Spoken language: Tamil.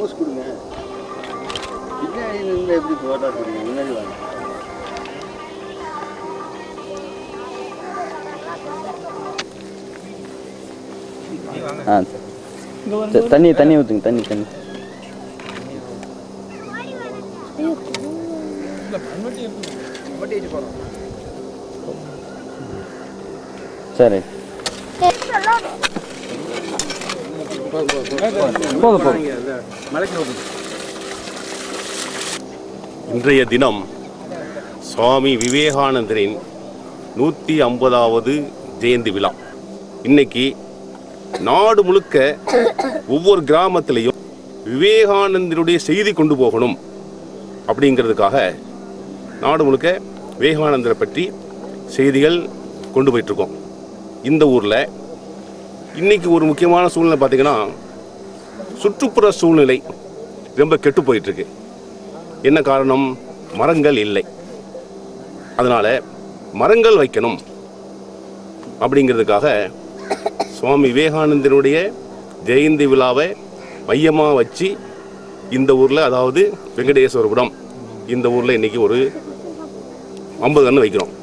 போஸ் கொடுங்க. பின்னாடி நின்று எப்படி போட்டா கொடுங்க, முன்னாடி வாங்க. தண்ணி ஊற்றுங்க, தண்ணி சரி. இன்றைய தினம் சுவாமி விவேகானந்தரின் 150வது ஜெயந்தி விழா. இன்னைக்கு நாடு முழுக்க ஒவ்வொரு கிராமத்திலையும் விவேகானந்தருடைய செய்தி கொண்டு போகணும் அப்படிங்கிறதுக்காக நாடு முழுக்க விவேகானந்தரை பற்றி செய்திகள் கொண்டு போயிட்டுருக்கோம். இந்த ஊரில் இன்றைக்கி ஒரு முக்கியமான சூழ்நிலை பார்த்திங்கன்னா, சுற்றுப்புற சூழ்நிலை ரொம்ப கெட்டு போயிட்டுருக்கு. என்ன காரணம்? மரங்கள் இல்லை. அதனால் மரங்கள் வைக்கணும் அப்படிங்கிறதுக்காக சுவாமி விவேகானந்தருடைய ஜெயந்தி விழாவை மையமாக வச்சு இந்த ஊரில், அதாவது வெங்கடேஸ்வரபுரம் இந்த ஊரில் இன்றைக்கி ஒரு 50 கன்று வைக்கிறோம்.